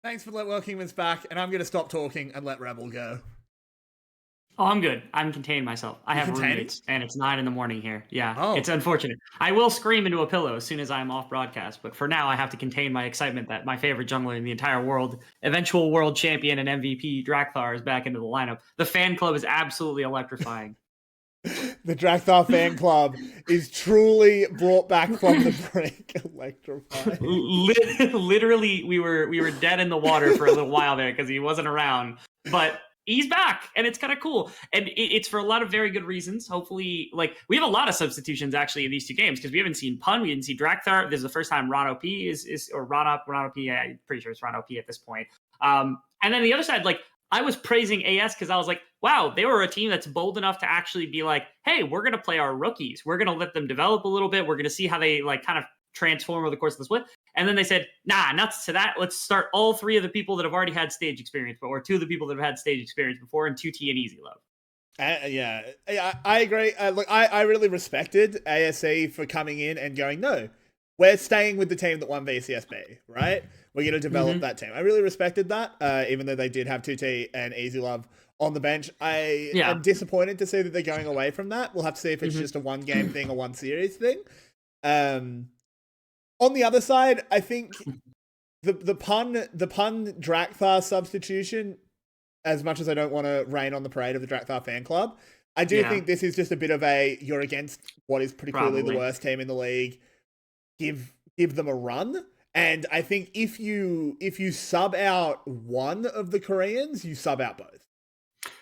Thanks for welcoming us back, and I'm going to stop talking and let Rebel go. Oh, I'm good. I'm contained myself. I have containing? roommates, and it's 9 a.m. here. Yeah, Oh. It's unfortunate. I will scream into a pillow as soon as I'm off broadcast, but for now, I have to contain my excitement that my favorite jungler in the entire world, eventual world champion and MVP Drakthar, is back into the lineup. The fan club is absolutely electrifying. The Drakthar fan club is truly brought back from the brink. Electrifying. Literally, we were dead in the water for a little while there because he wasn't around, but he's back, and it's kind of cool. And it's for a lot of very good reasons. Hopefully, like, we have a lot of substitutions actually in these two games because we haven't seen Pun, we didn't see Drakthar. This is the first time Ron OP or Ron OP. I'm pretty sure it's Ron OP at this point. And then the other side, like, I was praising AS because I was like, wow, they were a team that's bold enough to actually be like, hey, we're going to play our rookies. We're going to let them develop a little bit. We're going to see how they like kind of transform over the course of the split. And then they said, nah, nuts to that. Let's start all three of the people that have already had stage experience, or two of the people that have had stage experience before, and 2T and Easy Love. Yeah, I agree. Look, I really respected ASE for coming in and going, no, we're staying with the team that won VCSB, right? We're going to develop that team. I really respected that, even though they did have 2T and Easy Love on the bench. I am disappointed to see that they're going away from that. We'll have to see if it's just a one-game thing or one series thing. On the other side, I think the pun Drakthar substitution, as much as I don't want to rain on the parade of the Drakthar fan club, I do think this is just a bit of a, you're against what is pretty clearly the worst team in the league. Give them a run. And I think if you sub out one of the Koreans, you sub out both.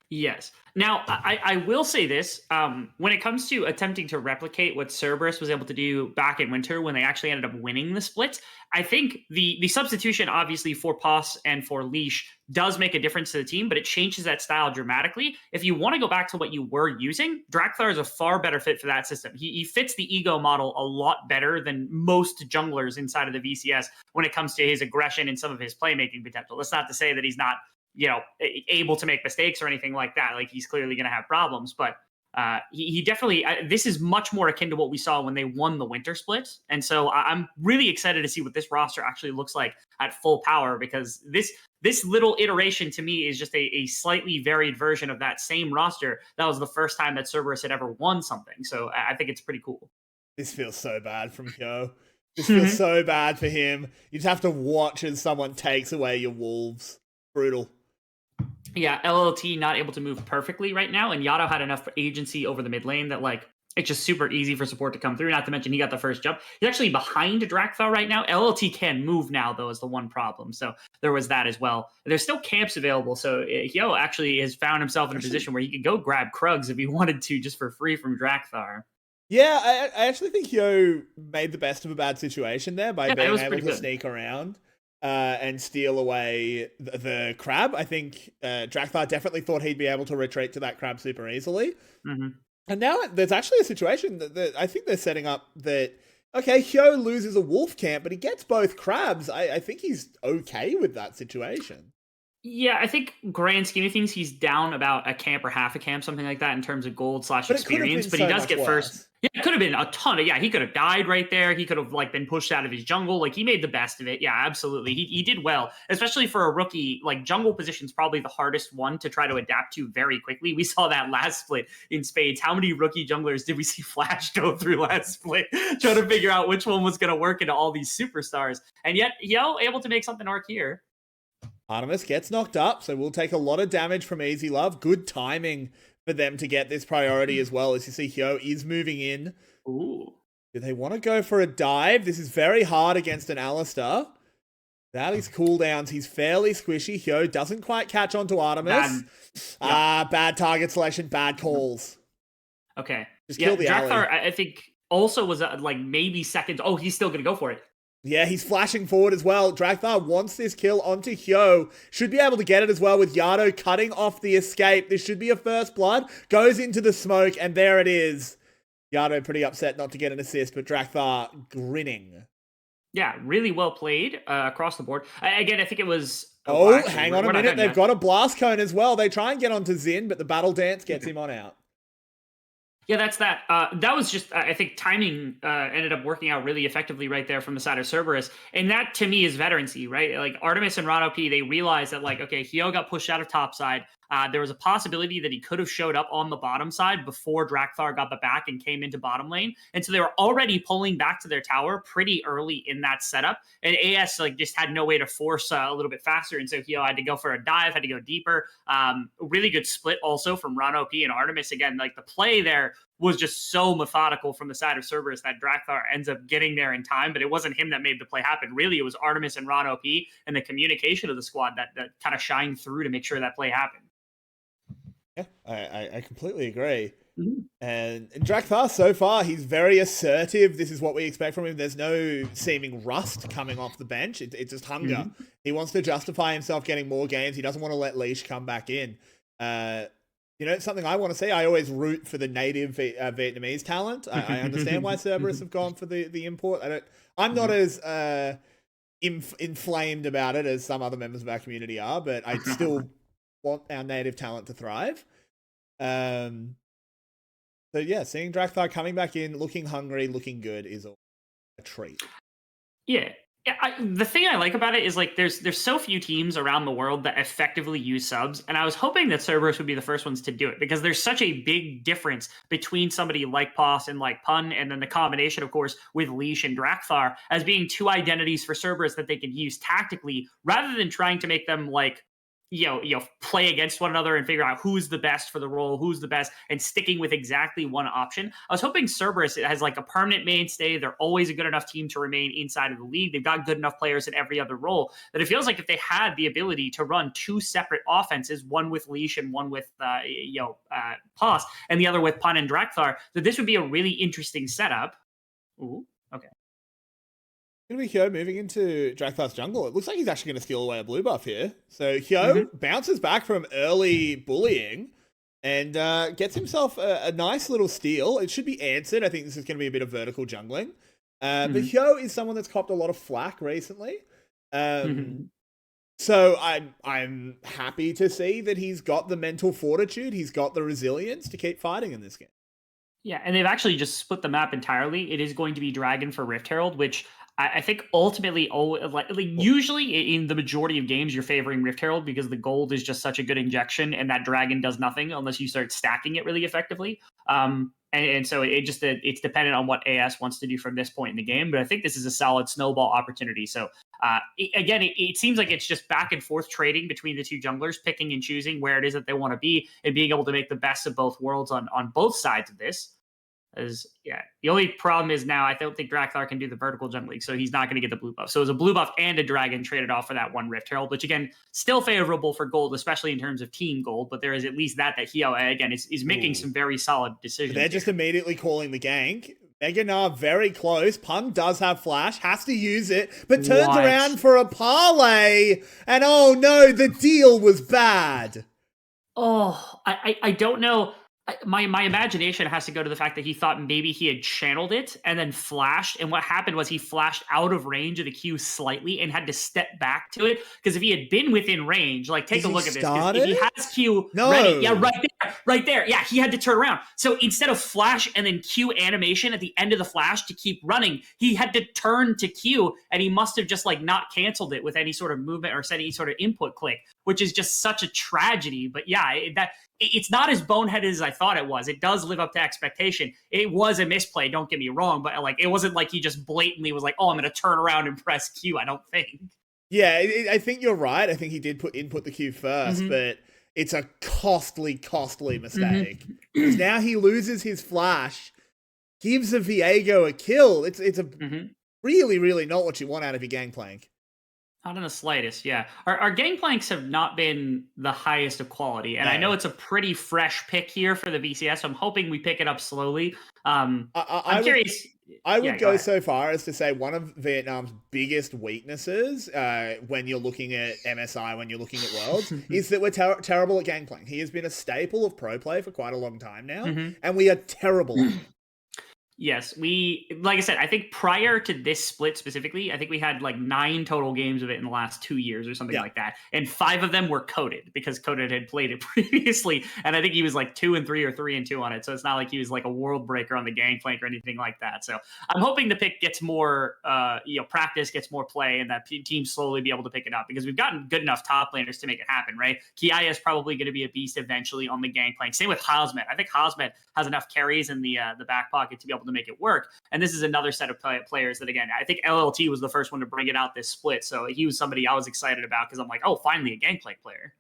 Yes. Now, I will say this. When it comes to attempting to replicate what Cerberus was able to do back in winter when they actually ended up winning the split, I think the substitution, obviously, for Poss and for Leash does make a difference to the team, but it changes that style dramatically. If you want to go back to what you were using, Drakthar is a far better fit for that system. He fits the ego model a lot better than most junglers inside of the VCS when it comes to his aggression and some of his playmaking potential. That's not to say that he's not able to make mistakes or anything like that. Like, he's clearly going to have problems, but he definitely, this is much more akin to what we saw when they won the winter split. And so I'm really excited to see what this roster actually looks like at full power, because this little iteration to me is just a slightly varied version of that same roster. That was the first time that Cerberus had ever won something. So I think it's pretty cool. This feels so bad from Hyo. This feels so bad for him. You'd have to watch as someone takes away your wolves. Brutal. Yeah, LLT not able to move perfectly right now, and Yato had enough agency over the mid lane that, like, it's just super easy for support to come through, not to mention he got the first jump. He's actually behind Drakthar right now. LLT can move now, though, is the one problem, so there was that as well. There's still camps available, so Hyo actually has found himself in a position where he could go grab Krugs if he wanted to, just for free from Drakthar. Yeah, I actually think Hyo made the best of a bad situation there by being able to sneak around. And steal away the crab. I think Drakthar definitely thought he'd be able to retreat to that crab super easily. And now there's actually a situation that I think they're setting up that, okay, Hyo loses a wolf camp, but he gets both crabs. I think he's okay with that situation. Yeah, I think grand scheme of things, he's down about a camp or half a camp, something like that in terms of gold / experience, but he does get first. Yeah, it could have been a ton of, he could have died right there. He could have been pushed out of his jungle. Like, he made the best of it. Yeah, absolutely. He did well, especially for a rookie. Like, jungle position's probably the hardest one to try to adapt to very quickly. We saw that last split in spades. How many rookie junglers did we see Flash go through last split trying to figure out which one was going to work into all these superstars? And yet, able to make something work here. Artemis gets knocked up, so we'll take a lot of damage from Easy Love. Good timing for them to get this priority as well. As you see, Hyo is moving in. Ooh. Do they want to go for a dive? This is very hard against an Alistar. That is cooldowns. He's fairly squishy. Hyo doesn't quite catch on to Artemis. Bad target selection, bad calls. Okay. Just kill the Drakthar, I think, also was maybe second. Oh, he's still going to go for it. Yeah, he's flashing forward as well. Drakthar wants this kill onto Hyo. Should be able to get it as well with Yato cutting off the escape. This should be a first blood. Goes into the smoke, and there it is. Yato pretty upset not to get an assist, but Drakthar grinning. Yeah, really well played across the board. Again, I think it was... hang on a minute. They've got a blast cone as well. They try and get onto Xin, but the battle dance gets him on out. Yeah, that's that. That was just, I think, timing ended up working out really effectively right there from the side of Cerberus, and that to me is veterancy, right? Like Artemis and Rano P, they realized that like, okay, Hyo got pushed out of top side. There was a possibility that he could have showed up on the bottom side before Drakthar got the back and came into bottom lane, and so they were already pulling back to their tower pretty early in that setup, and AS like just had no way to force a little bit faster, and so Hyo had to go for a dive, had to go deeper. Really good split also from Rano P and Artemis. Again, like the play there was just so methodical from the side of Cerberus that Drakthar ends up getting there in time, but it wasn't him that made the play happen. Really, it was Artemis and Ron OP and the communication of the squad that kind of shined through to make sure that play happened. Yeah, I completely agree. Mm-hmm. And Drakthar, so far, he's very assertive. This is what we expect from him. There's no seeming rust coming off the bench. It's just hunger. Mm-hmm. He wants to justify himself getting more games. He doesn't want to let Leash come back in. You know, something I want to see. I always root for the native Vietnamese talent. I understand why Cerberus have gone for the import. I'm not as inflamed about it as some other members of our community are, but I still want our native talent to thrive. So yeah, seeing Drakthar coming back in, looking hungry, looking good is a treat. Yeah. Yeah, the thing I like about it is like there's so few teams around the world that effectively use subs, and I was hoping that Cerberus would be the first ones to do it because there's such a big difference between somebody like Poss and like Pun, and then the combination, of course, with Leash and Drakthar as being two identities for Cerberus that they could use tactically, rather than trying to make them like play against one another and figure out who's the best for the role, who's the best, and sticking with exactly one option. I was hoping Cerberus has like a permanent mainstay. They're always a good enough team to remain inside of the league. They've got good enough players in every other role that it feels like if they had the ability to run two separate offenses, one with Leash and one with Poss, and the other with Pun and Drakthar, that this would be a really interesting setup. Ooh, okay. Going to be Hyo moving into Drakthar's jungle. It looks like he's actually going to steal away a blue buff here. So Hyo bounces back from early bullying and gets himself a nice little steal. It should be answered. I think this is going to be a bit of vertical jungling. But Hyo is someone that's copped a lot of flack recently. So I'm happy to see that he's got the mental fortitude, he's got the resilience to keep fighting in this game. Yeah, and they've actually just split the map entirely. It is going to be Dragon for Rift Herald, which I think ultimately, like usually in the majority of games, you're favoring Rift Herald because the gold is just such a good injection, and that Dragon does nothing unless you start stacking it really effectively. And so it's dependent on what AS wants to do from this point in the game. But I think this is a solid snowball opportunity. So again, it seems like it's just back and forth trading between the two junglers, picking and choosing where it is that they want to be and being able to make the best of both worlds on both sides of this. The only problem is now I don't think Drakthar can do the vertical jungling, so he's not going to get the blue buff. So it was a blue buff and a dragon traded off for that one Rift Herald, which again, still favorable for gold, especially in terms of team gold, but there is at least that Hyo, again, is making some very solid decisions. They're just immediately calling the gank. Meganar very close. Pun does have flash, has to use it, but turns around for a parlay, and oh no, the deal was bad. Oh, I don't know. My imagination has to go to the fact that he thought maybe he had channeled it and then flashed. And what happened was he flashed out of range of the Q slightly and had to step back to it. Because if he had been within range, like take a look at this. If he has Q ready, yeah, right there. Yeah, he had to turn around. So instead of flash and then Q animation at the end of the flash to keep running, he had to turn to Q, and he must have just like not canceled it with any sort of movement or set any sort of input click, which is just such a tragedy. But yeah, it's not as boneheaded as I thought it was. It does live up to expectation. It was a misplay, don't get me wrong, but like it wasn't like he just blatantly was like, oh, I'm going to turn around and press Q, I don't think. Yeah, I think you're right. I think he did input the Q first, but it's a costly mistake. Because now he loses his flash, gives a Viego a kill. It's a really, really not what you want out of your gangplank. Not in the slightest, yeah. Our gangplanks have not been the highest of quality, and I know it's a pretty fresh pick here for the VCS, so I'm hoping we pick it up slowly. I'm curious. I would go so far as to say one of Vietnam's biggest weaknesses when you're looking at MSI, when you're looking at Worlds, is that we're terrible at gangplank. He has been a staple of pro play for quite a long time now, and we are terrible at it. Yes, like I said, I think prior to this split specifically, I think we had like 9 total games of it in the last 2 years or something like that. And 5 of them were coded because Coded had played it previously. And I think he was like 2-3 or 3-2 on it. So it's not like he was like a world breaker on the Gangplank or anything like that. So I'm hoping the pick gets more practice, gets more play, and that teams slowly be able to pick it up because we've gotten good enough top laners to make it happen, right? Kiaya is probably going to be a beast eventually on the Gangplank. Same with Hazmet. I think Hazmet has enough carries in the back pocket to be able to make it work. And this is another set of players that, again, I think LLT was the first one to bring it out this split. So he was somebody I was excited about because I'm like, oh, finally a Gangplank player.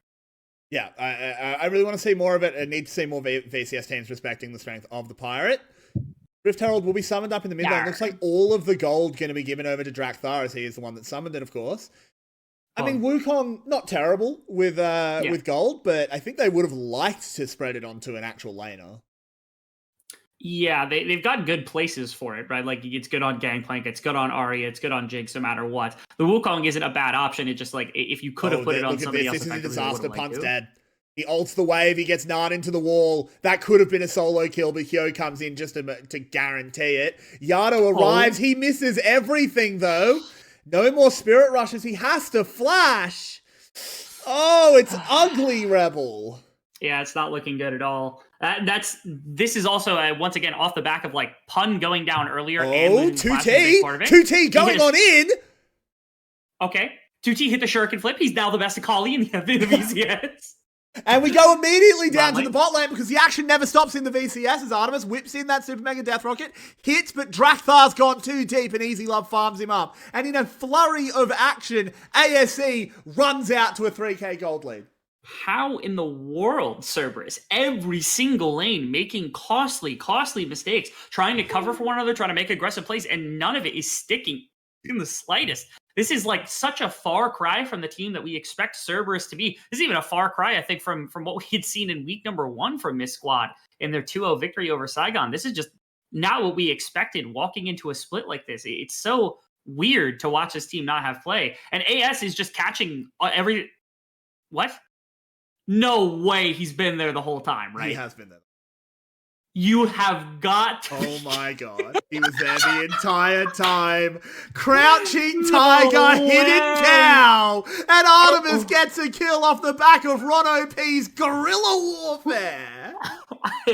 Yeah, I really want to see more of it. I need to see more VCS teams respecting the strength of the Pirate. Rift Herald will be summoned up in the mid lane. Looks like all of the gold going to be given over to Drakthar as he is the one that summoned it, of course. I mean, Wukong, not terrible with gold, but I think they would have liked to spread it onto an actual laner. Yeah, they've got good places for it, right? Like, it's good on Gangplank, it's good on Arya, it's good on Jinx, no matter what. The Wukong isn't a bad option. It's just like, if you could have put it on somebody else. This is a disaster. Punt's dead. He ults the wave, he gets Nard into the wall. That could have been a solo kill, but Hyo comes in just to guarantee it. Yado arrives, he misses everything though. No more Spirit Rushes, he has to flash. Oh, it's ugly, Rebel. Yeah, it's not looking good at all. This is also once again off the back of like Pun going down earlier. Oh, 2T going on in. Okay, 2T hit the shuriken flip. He's now the best Akali in the VCS. And we go immediately down to the bot lane because the action never stops in the VCS as Artemis whips in that Super Mega Death Rocket, hits, but Drakthar's gone too deep and Easy Love farms him up. And in a flurry of action, ASE runs out to a 3k gold lead. How in the world, Cerberus, every single lane making costly mistakes, trying to cover for one another, trying to make aggressive plays, and none of it is sticking in the slightest. This is like such a far cry from the team that we expect Cerberus to be. This is even a far cry, I think, from what we had seen in week number 1 from Miss Squad in their 2-0 victory over Saigon. This is just not what we expected walking into a split like this. It's so weird to watch this team not have play. And AS is just catching every... What? No way he's been there the whole time, right? He has been there. You have got to... Oh my god. He was there the entire time. Crouching Tiger, hidden cow. And Artemis gets a kill off the back of Ron OP's Guerrilla Warfare.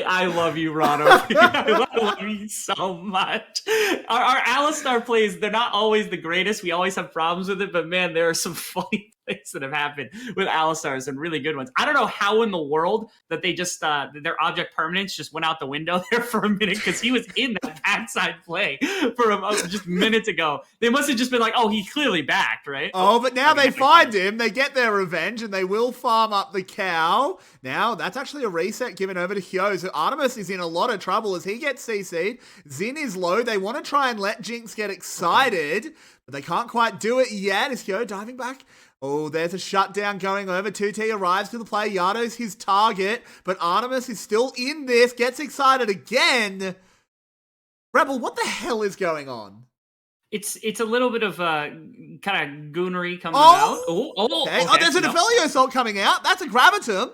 I love you, Ron OP. I love you so much. Our Alistar plays, they're not always the greatest. We always have problems with it, but man, there are some funny things that have happened with Alistars and really good ones. I don't know how in the world that they just, their object permanence just went out the window there for a minute because he was in that backside play for just minutes ago. They must have just been like, oh, he clearly backed, right? Oh, but now they find him. They get their revenge and they will farm up the cow. Now, that's actually a reset given over to Hyo. So Artemis is in a lot of trouble as he gets CC'd. Xin is low. They want to try and let Jinx get excited, but they can't quite do it yet. Is Hyo diving back? Oh, there's a shutdown going over. 2T arrives to the play. Yado's his target, but Artemis is still in this, gets excited again. Rebel, what the hell is going on? It's a little bit of kind of goonery coming out. Okay. Oh, there's an Ophelio assault coming out. That's a Gravitum.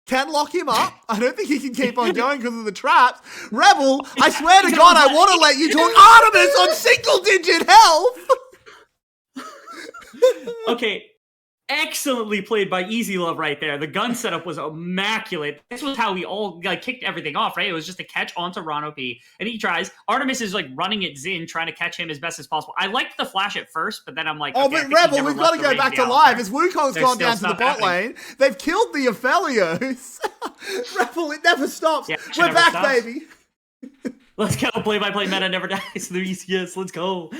Can lock him up. I don't think he can keep on going because of the traps. Rebel, I swear to God, I want to let you talk. Artemis on single-digit health. Okay. Excellently played by Easy Love right there. The gun setup was immaculate. This was how we all kicked everything off, right? It was just a catch onto Ron OP, and he tries. Artemis is like running at Xin, trying to catch him as best as possible. I liked the flash at first, but then I'm like, oh, okay, but Rebel, we've got to go back to live as Wukong's gone down to the bot lane. They've killed the Ophelios. Rebel, it never stops. Yeah, we're back, baby. Let's go. Play-by-play meta never dies. The VCS, let's go.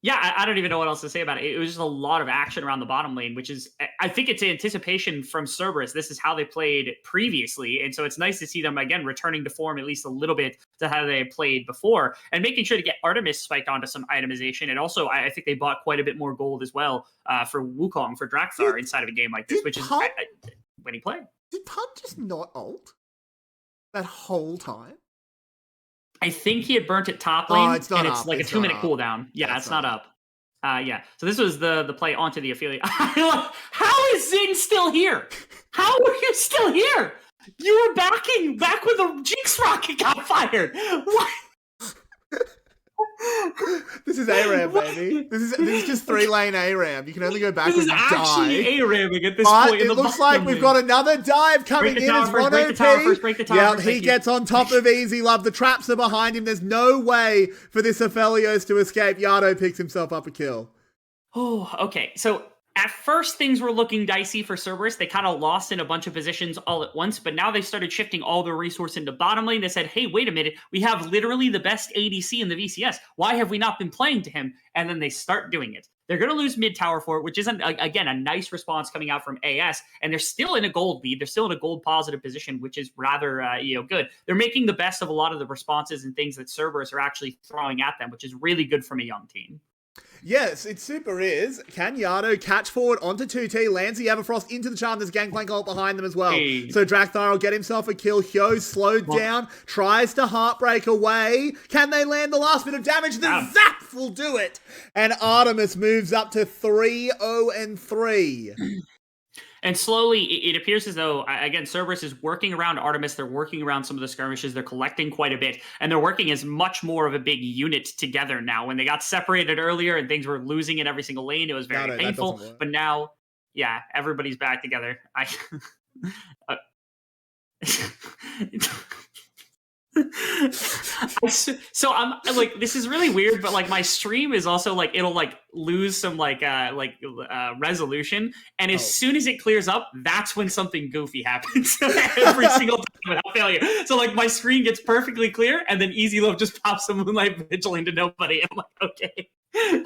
Yeah, I don't even know what else to say about it. It was just a lot of action around the bottom lane, which is, I think it's anticipation from Cerberus. This is how they played previously. And so it's nice to see them, again, returning to form at least a little bit to how they played before and making sure to get Artemis spiked onto some itemization. And also, I think they bought quite a bit more gold as well for Wukong, for Drakthar inside of a game like this, which is when he played. Did Pun just not ult that whole time? I think he had burnt it top lane, and it's like a 2-minute cooldown. Yeah, it's not up. Yeah, so this was the play onto the Ophelia. How is Xin still here? How are you still here? You were back with a Jinx rocket got fired. What? This is ARAM, baby. This is just 3-lane ARAM. You can only go back when you die. This is actually ARAMing at this but point. It looks like we've got another dive coming in as 1 break the tower first, break the tower Yeah, first, he gets on top of Easy Love. The traps are behind him. There's no way for this Aphelios to escape. Yardo picks himself up a kill. Oh, okay. So at first, things were looking dicey for Cerberus. They kind of lost in a bunch of positions all at once, but now they started shifting all their resource into bottom lane. They said, hey, wait a minute. We have literally the best ADC in the VCS. Why have we not been playing to him? And then they start doing it. They're going to lose mid tower for it, which isn't, again, a nice response coming out from AS. And they're still in a gold lead. They're still in a gold positive position, which is rather, good. They're making the best of a lot of the responses and things that Cerberus are actually throwing at them, which is really good from a young team. Yes, it super is. Can Yardo catch forward onto 2T, lands the Everfrost into the charm. There's Gangplank ult behind them as well. Hey. So Drakthar will get himself a kill. Hyo slowed down, tries to Heartbreak away. Can they land the last bit of damage? The Zap will do it. And Artemis moves up to 3-0-3. And slowly, it appears as though, again, Cerberus is working around Artemis. They're working around some of the skirmishes. They're collecting quite a bit. And they're working as much more of a big unit together now. When they got separated earlier and things were losing in every single lane, it was very painful. But now, yeah, everybody's back together. So I'm like, this is really weird, but like my stream is also like, it'll like lose some resolution, and as soon as it clears up, that's when something goofy happens every single time without failure. So like my screen gets perfectly clear, and then Easy Love just pops a Moonlight Vigil into nobody. I'm like, okay. I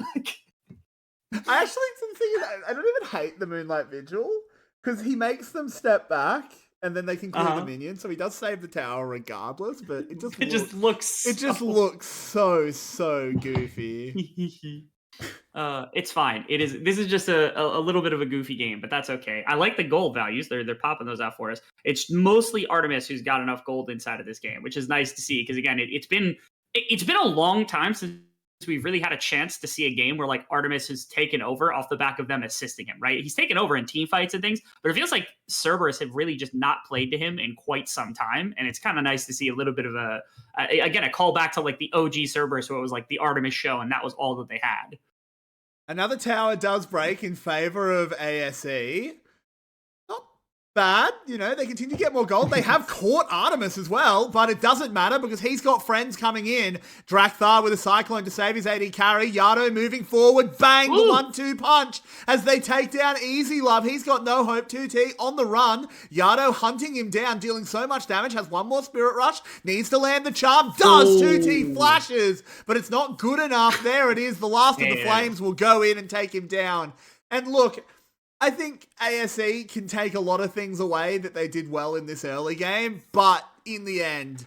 actually think I don't even hate the Moonlight Vigil because he makes them step back. And then they can clear the minions, so he does save the tower regardless. But it just looks so goofy. It's fine. This is just a little bit of a goofy game, but that's okay. I like the gold values. They're popping those out for us. It's mostly Artemis who's got enough gold inside of this game, which is nice to see because again, it's been a long time since we've really had a chance to see a game where like Artemis has taken over off the back of them assisting him, right? He's taken over in team fights and things, but it feels like Cerberus have really just not played to him in quite some time. And it's kind of nice to see a little bit of a call back to like the OG Cerberus where it was like the Artemis show and that was all that they had. Another tower does break in favor of ASE. Bad, they continue to get more gold. They have caught Artemis as well, but it doesn't matter because he's got friends coming in. Drakthar with a Cyclone to save his AD carry. Yardo moving forward. Bang, the 1-2 punch as they take down Easy Love. He's got no hope. 2T on the run. Yardo hunting him down, dealing so much damage. Has one more Spirit Rush. Needs to land the charm. Does. 2T flashes, but it's not good enough. There it is. The last of the flames will go in and take him down. And look, I think ASE can take a lot of things away that they did well in this early game, but in the end,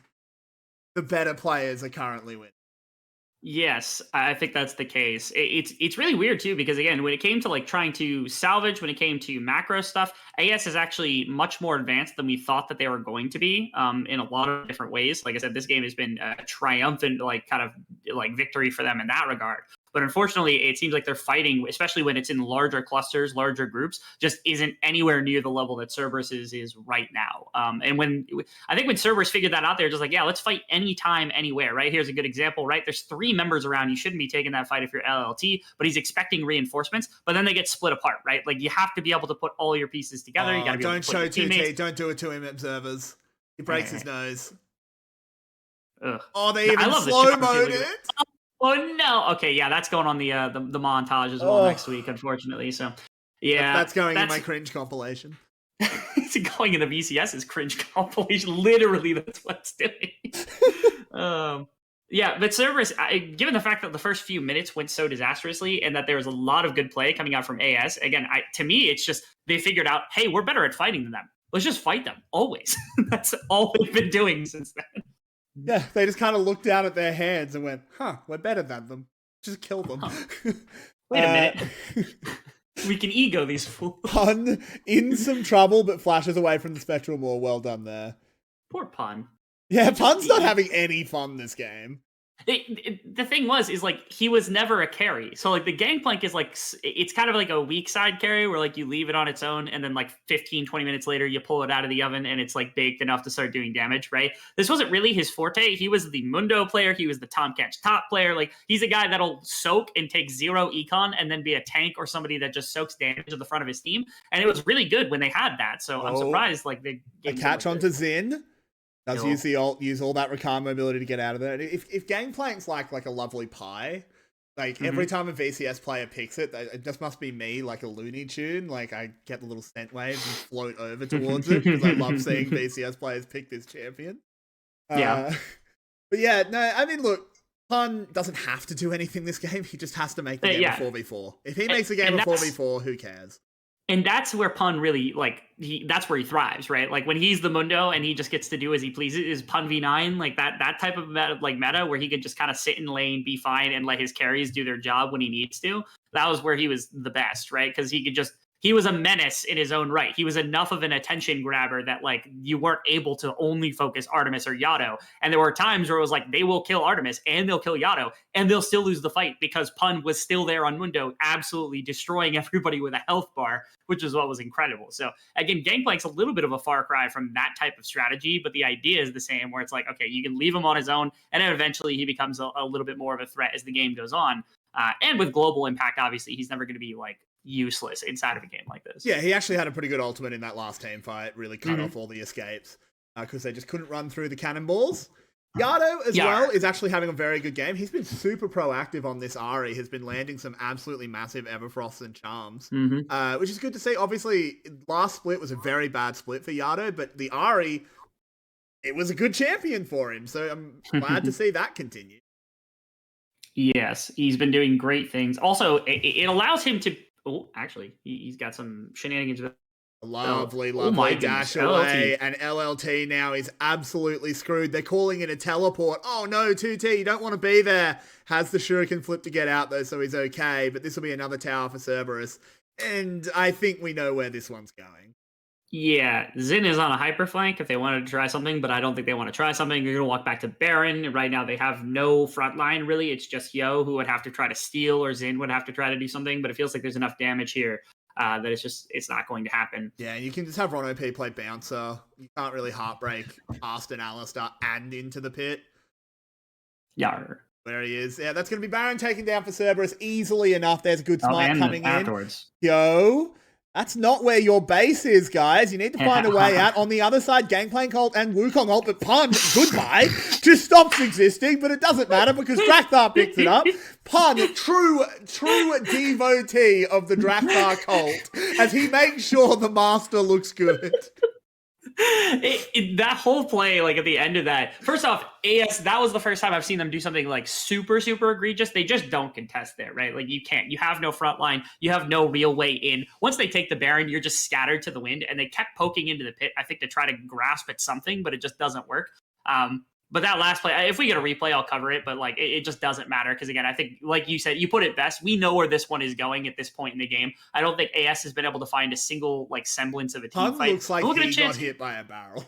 the better players are currently winning. Yes, I think that's the case. It's really weird too, because again, when it came to like trying to salvage, when it came to macro stuff, AS is actually much more advanced than we thought that they were going to be in a lot of different ways. Like I said, this game has been a triumphant victory for them in that regard. But unfortunately, it seems like they're fighting, especially when it's in larger clusters, larger groups, just isn't anywhere near the level that Cerberus is right now. And when Cerberus figured that out, they're just like, yeah, let's fight anytime, anywhere, right? Here's a good example, right? There's 3 members around. You shouldn't be taking that fight if you're LLT, but he's expecting reinforcements, but then they get split apart, right? Like you have to be able to put all your pieces together. You got to be able to put your teammates. Don't do it to him, observers. He breaks his nose. Ugh. Oh, they even slow-moed it. Oh no! Okay, yeah, that's going on the montage as well next week, unfortunately. So, yeah, that's going in my cringe compilation. It's going in the VCS's cringe compilation. Literally, that's what it's doing. Yeah, but Cerberus, given the fact that the first few minutes went so disastrously, and that there was a lot of good play coming out from AS, again, to me, it's just they figured out, hey, we're better at fighting than them. Let's just fight them always. That's all they've been doing since then. Yeah, they just kind of looked down at their hands and went, we're better than them. Just kill them. Wait a minute. We can ego these fools. Pun in some trouble, but flashes away from the Spectral Maw. Well done there. Poor Pun. Yeah, Pun's not having any fun this game. The thing is like he was never a carry. So like the Gangplank is like, it's kind of like a weak side carry where like you leave it on its own and then like 15-20 minutes later you pull it out of the oven and it's like baked enough to start doing damage, right? This wasn't really his forte. He was the Mundo player. He was the Tom Catch top player. Like he's a guy that'll soak and take 0 econ and then be a tank or somebody that just soaks damage at the front of his team. And it was really good when they had that. So I'm surprised like they a catch onto Zin. Does use all that Rakan mobility to get out of there. If Gangplank's like a lovely pie, like every time a VCS player picks it, it just must be me, like a Looney Tune. Like I get the little scent waves and float over towards it because I love seeing VCS players pick this champion. But yeah, no, I mean, look, Pun doesn't have to do anything this game. He just has to make the game a 4v4. If he makes the game a 4v4, who cares? And that's where Pun really, like, that's where he thrives, right? Like, when he's the Mundo and he just gets to do as he pleases, is Pun V9, like, that type of meta where he can just kind of sit in lane, be fine, and let his carries do their job when he needs to. That was where he was the best, right? Because he was a menace in his own right. He was enough of an attention grabber that, like, you weren't able to only focus Artemis or Yato. And there were times where it was like, they will kill Artemis and they'll kill Yato and they'll still lose the fight because Pun was still there on Mundo, absolutely destroying everybody with a health bar, which is what was incredible. So again, Gangplank's a little bit of a far cry from that type of strategy, but the idea is the same, where it's like, okay, you can leave him on his own and then eventually he becomes a little bit more of a threat as the game goes on. And with global impact, obviously, he's never going to be like useless inside of a game like this. Yeah, he actually had a pretty good ultimate in that last team fight, really cut off all the escapes because they just couldn't run through the cannonballs. Yato as well is actually having a very good game. He's been super proactive on this Ahri, has been landing some absolutely massive Everfrosts and Charms, which is good to see. Obviously, last split was a very bad split for Yato, but the Ahri, it was a good champion for him, so I'm glad to see that continue. Yes, he's been doing great things. Also, it allows him to... Oh, actually, he's got some shenanigans. Lovely dash away. And LLT now is absolutely screwed. They're calling it a teleport. Oh no, 2T, you don't want to be there. Has the shuriken flip to get out though, so he's okay. But this will be another tower for Cerberus. And I think we know where this one's going. Yeah, Zin is on a hyper flank if they wanted to try something, but I don't think they want to try something. You're going to walk back to Baron. Right now, they have no front line, really. It's just Yo who would have to try to steal, or Zin would have to try to do something, but it feels like there's enough damage here that it's not going to happen. Yeah, you can just have Ron OP play Bouncer. You can't really heartbreak past an Alistar and into the pit. Yeah. Where he is. Yeah, that's going to be Baron taken down for Cerberus easily enough. There's a good smite coming afterwards. In. Yo. That's not where your base is, guys. You need to find a way out. On the other side, Gangplank ult and Wukong ult, but Pun, goodbye, just stops existing, but it doesn't matter because Drakthar picks it up. Pun, true devotee of the Drakthar cult, as he makes sure the master looks good. That whole play, like at the end of that, first off, AS, that was the first time I've seen them do something like super egregious. They just don't contest there, right? Like you have no front line, you have no real way in. Once they take the Baron, you're just scattered to the wind, and they kept poking into the pit, I think, to try to grasp at something, but it just doesn't work. But that last play, if we get a replay, I'll cover it. But like, it just doesn't matter because, again, I think, like you said, you put it best. We know where this one is going at this point in the game. I don't think AS has been able to find a single like semblance of a team fight. Looks like he got hit by a barrel.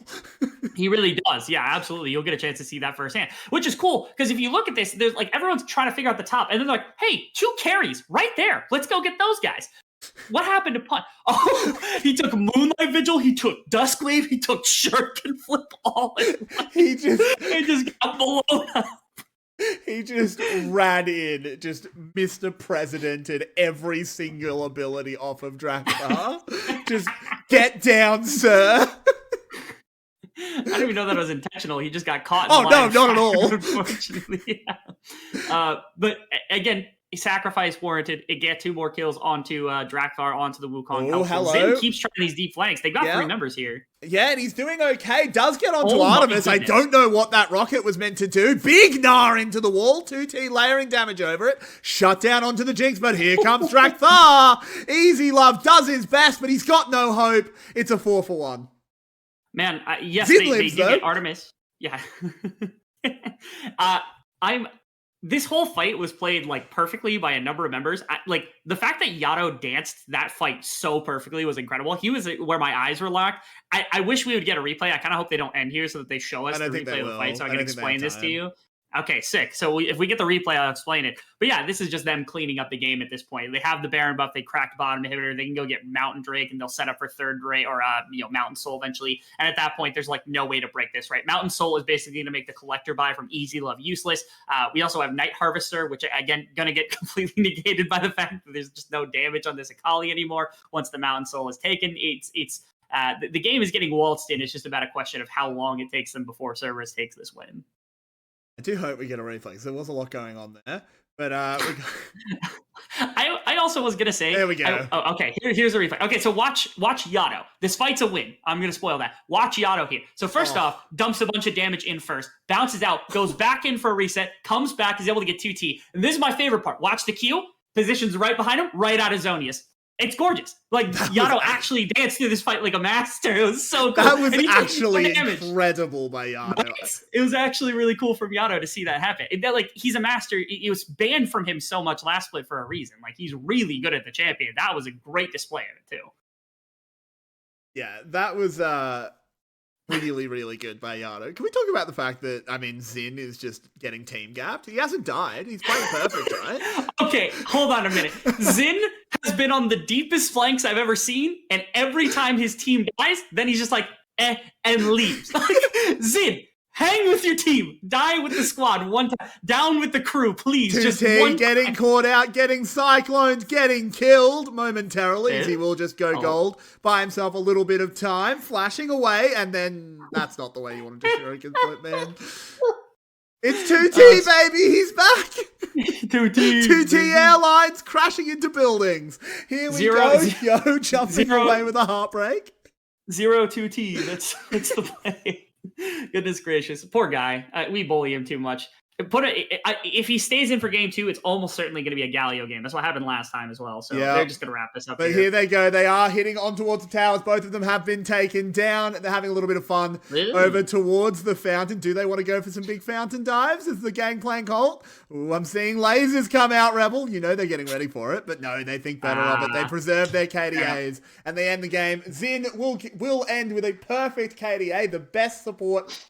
He really does. Yeah, absolutely. You'll get a chance to see that firsthand, which is cool because if you look at this, there's like everyone's trying to figure out the top, and then they're like, "Hey, 2 carries right there. Let's go get those guys." What happened to Pun? Oh, he took Moonlight Vigil, he took Duskwave, he took Shuriken Flip all in one. He just got blown up. He just ran in, just Mr. Presidented every single ability off of Drakthar. Just get down, sir. I don't even know that was intentional. He just got caught. Oh, no, not at all. Unfortunately, yeah. But again, sacrifice warranted. It get 2 more kills onto Drakthar, onto the Wukong. Oh, hello. Zin keeps trying these deep flanks. They got 3 members here. Yeah, and he's doing okay. Does get onto Artemis. I don't know what that rocket was meant to do. Big Gnar into the wall. 2T layering damage over it. Shut down onto the Jinx, but here comes Drakthar. Easy Love does his best, but he's got no hope. It's a 4-for-1. Man, yes, they do get Artemis. Yeah. This whole fight was played like perfectly by a number of members. Like the fact that Yato danced that fight so perfectly was incredible. He was where my eyes were locked. I wish we would get a replay. I kind of hope they don't end here so that they show us the replay of the fight so I can explain this to you. Okay, sick. So if we get the replay, I'll explain it. But yeah, this is just them cleaning up the game at this point. They have the Baron buff. They cracked bottom inhibitor. They can go get Mountain Drake, and they'll set up for third Drake or Mountain Soul eventually. And at that point, there's like no way to break this, right? Mountain Soul is basically going to make the collector buy from easy love useless. We also have Night Harvester, which again going to get completely negated by the fact that there's just no damage on this Akali anymore once the Mountain Soul is taken. The game is getting waltzed in. It's just about a question of how long it takes them before Cerberus takes this win. I do hope we get a replay because there was a lot going on there. But I also was gonna say. There we go. Okay, here's a replay. Okay, so watch Yato. This fight's a win. I'm gonna spoil that. Watch Yato here. So first off, dumps a bunch of damage in first, bounces out, goes back in for a reset, comes back, is able to get 2T. And this is my favorite part. Watch the Q. Positions right behind him, right out of Zonius. It's gorgeous. Like, Yato actually danced through this fight like a master. It was so cool. That was actually incredible by Yato. Right? It was actually really cool from Yato to see that happen. He's a master. It was banned from him so much last split for a reason. Like, he's really good at the champion. That was a great display of it, too. Yeah, that was really, really good by Yato. Can we talk about the fact that, Xin is just getting team gapped? He hasn't died. He's playing perfect, right? Okay, hold on a minute. Xin has been on the deepest flanks I've ever seen, and every time his team dies, then he's just like, and leaves. Xin, hang with your team. Die with the squad one time. Down with the crew, please. Just one getting time. Caught out, getting cycloned, getting killed momentarily, as he will just go gold, buy himself a little bit of time, flashing away, and then that's not the way you want to do Shuriken flip, man. It's 2T, baby! He's back! 2T Airlines crashing into buildings. Here we go. Yo jumping away with a heartbreak. 0-2T. That's the play. Goodness gracious. Poor guy. We bully him too much. If he stays in for game 2, it's almost certainly going to be a Galio game. That's what happened last time as well. So they're just going to wrap this up. But here they go. They are hitting on towards the towers. Both of them have been taken down. They're having a little bit of fun over towards the fountain. Do they want to go for some big fountain dives? Is the Gangplank ult? Ooh, I'm seeing lasers come out, Rebel. You know they're getting ready for it. But no, they think better of it. They preserve their KDAs. And they end the game. Xin will end with a perfect KDA. The best support